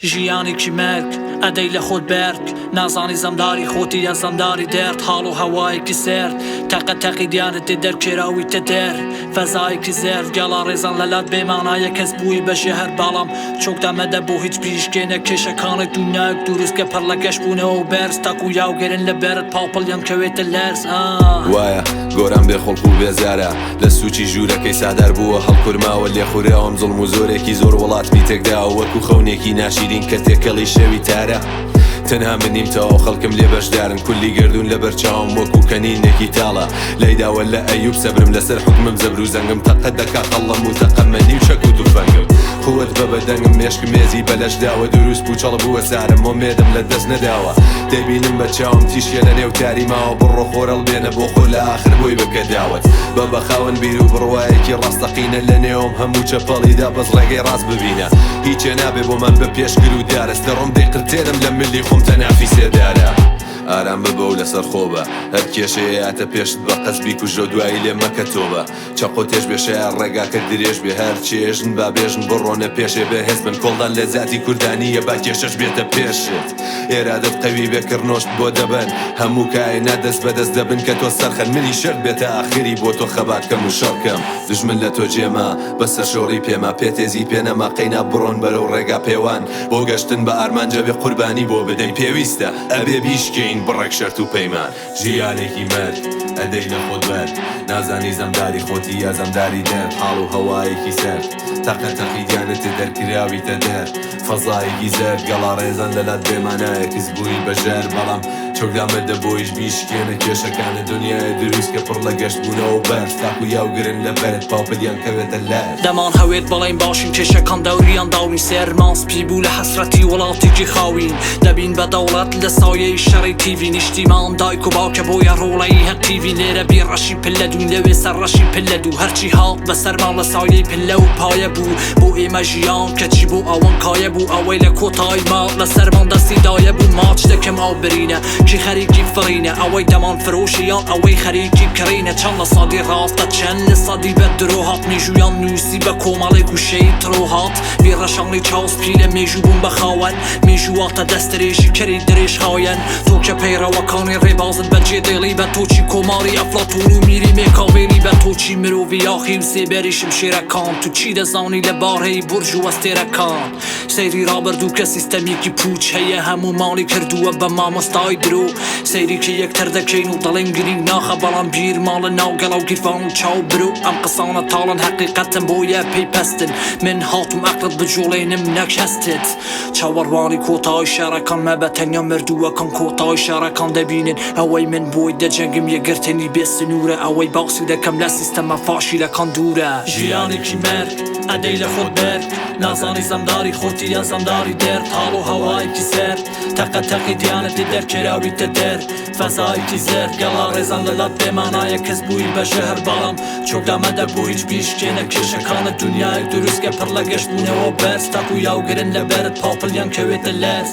ژیانێکی مەرگ ئەدەی لە خۆت بەرگ نازانی زەمداری خۆتی یا زەمداری دەرد حاڵ و هەوایەکی سرد تەقەتەقی دیانت تێ دەرکێراویتە دەر فەزایەکی زەرد گەڵا ڕێزان لەلات بێمانایە کەس بووی بە ژێهەر باڵام چۆکدا مەدە بۆ هیچ پیشکێنە کێشەکانی دونیایەک دروستکە پەر لە گەشت بوونەوە و بەرز تاکو و یاوگەرن لە بەرت پاڵپڵیان کەوێتە لەرز وایە گۆران بێخۆڵق و بێزارە لە سوچی ژوورەکەی سادار بووە هەڵکورماوە لێخوراوەم زڵم و زۆرێکی زۆر وڵاتمی تێکداوە وەکو خەونێکی ناشیرین کە تێکەڵی شەوی تارە تەنها منیم تەواو خەڵکم لێ بەشدارن کولی گردون لە بەرچاوم وەکو کەنینێکی تاڵە لەیداوە لە ئەیوب سەبرم لەسەر حکمم زەبر و زەنگم تەقەت دەکا قەڵەم و تەقەمەنی و شەک و توفەنگم قووەت بە بەدەنگم مێشک مێزی بەلەشداوە دروست بوو چەڵ بووە سارم و مێدم لە دەست نەداوە دەبینم بە چاوم تیشێ لە نێو تاری ماوە بڕۆ خۆرەڵ بێنە بۆ خۆ لە ئاخر بۆی بکە داوت بە بەخاون بیر و بڕوایەکی ڕاستەقینە لە نێوم هەموو چەپەڵیدا بەس ڕێگەی ڕاست ببینە هیچێ نابێ بۆ من بە پێشگر و دارستە ڕۆم دەیقرتێنم لە ملی خۆم تەنافی سێدارە ئارام ببە و لەسەر خۆبە هەر کێشەیەتە پێشت بە قەسبی کوژە دوایی لێ مەکە تۆبە چەقۆ تێش بێشەیە ڕێگاکە درێژ بێ هەر چێژن با بێژن بڕۆنە پێشێ بێ هێز بن کۆڵدان لە زاتی کوردانیە با کێشەش بێتە پێشت ئێرادت قەوی بێکردنۆشت بۆ دەبن هەموو کاینا دەست بەدەست دەبن کە تۆ سەرخەن منی شەر بێتە ئاخری بۆ تۆ خەباتکەم و شەڕکەم دژمن لە تۆ جێما بەسەر شۆڕی پێما پێتێزی پێنەما قەینا بڕۆن بەرەو ڕێگا پێوان بۆ گەشتن بە ئارمانجە بێ قوربانی بۆ بدەین پێویستە ئەبێ بیشکەین بڕێک شەرت و پەیمان ژیانێکی مەرگ ئەدەی لە خۆت بەرگ نازانی زەمداری خۆتی یا زەمداری دەرد حاڵ و هەوایەکی سەرد تەقەتەقی دیانت دەرکراویتە دەر فەزایەکی زەرد گەڵا ڕێزان لەلات بێمانایە کەس بووی بەژەر بەڵام چۆکدامەدە بۆیش بیشکێنە کێشەکانە دنیای دروست کە پڕ لە گەشت بوونەوە بەرز تاکو یاوگرن لە بەرت پاڵپلیان کەوێتە لەر دەمان هەوێت بەڵێن باشین کێشەکان دەوریان داوین سێرمانس پی بوو لە حەسرەتی وڵاتێکی خاوین دەبین بە دەوڵەت لە سایەی شەڕی تیڤی نیشتیمان دایک و باوکە بۆیە ڕۆڵەی هەر تیڤی لێرە بی ڕەشی پلە دوون لەوێ سەر ڕەشی پلە دوو هەرچی هاڵ بەسەرمان لە سایەی پلە و پایە بوو بۆ ئێمە ژیان کەچی بۆ ئەوەن کایە بوو ئەوەی لە کۆتایی ما لەسەرمان دەستی دایە بوو ماچ دەکەم ئاو برینە کی خەریکی فرینە ئەوەی دەمان فرۆشی یان ئەوەی خەریکی کڕینە چەند لە سادی ڕاستە چەند لە سادی بە درۆ هات مێژویان نووسی بە کۆمەڵی گوشەی ترۆ هات بێ ڕەشەڵی چاوسپی لە مێژوو بوون بە خاوەن مێژوواتە دەسترێژی کەری درێژ خاوەن تۆ کە پەیڕەوەکانی ڕێبازت بەجێ دێڵی بە تۆچی کۆماری ئەفلاتون و میری مێکاڤێری بە تۆچی مرۆڤی یاخی و سێبەری شمشێرەکان تو چی دەزانی لە بارهەی بورج و وەستێرەکان سەیری ڕابردوو کە سیستەمێکی پوچ هەیە هەموو ماڵی کردووە بە مامۆستای درۆ سەیری کە یەکتر دەکەین و دەڵێن گرنگ ناخە بەڵام بیر ماڵە ناو گەڵا و گیرفان و چاو برو ئەم قسانە تاڵن حەقیقەتن بۆیە پێی پەستن من هاتوم ئەقلت بجوڵێنم نەک هەستت چاوەڕوانی کۆتای شارەکان مەبە تەنیا مردووەکان کۆتای شارەکان دەبینن ئەوەی من بۆی دەجەنگم یەگرتنی بێ سنوورە ئەوەی باسی دەکەم لە سیستەمە فاشیلەکان دوورە ژیانێکی مەرگ ئەدەی لە خۆت بەرگ نازانی زەمداری خۆتی یا زەمداری دەرد حاڵ و هەوایەکی سەرد تەقەتەقی دیانت دەرکێراویتە دەر فەزایەکی زەرد گەڵا ڕێزان لەلات بێمانایە کەس بووی بە ژەهر بەڵام چۆکدامەدە بۆ هیچ بیشکێنە کێشەکانە دنیای دروستکە پڕ لە گەشت بوونەوە بەرز تاکو یاوگرن لە بەرت پاڵپلیان کەوێتە لەرز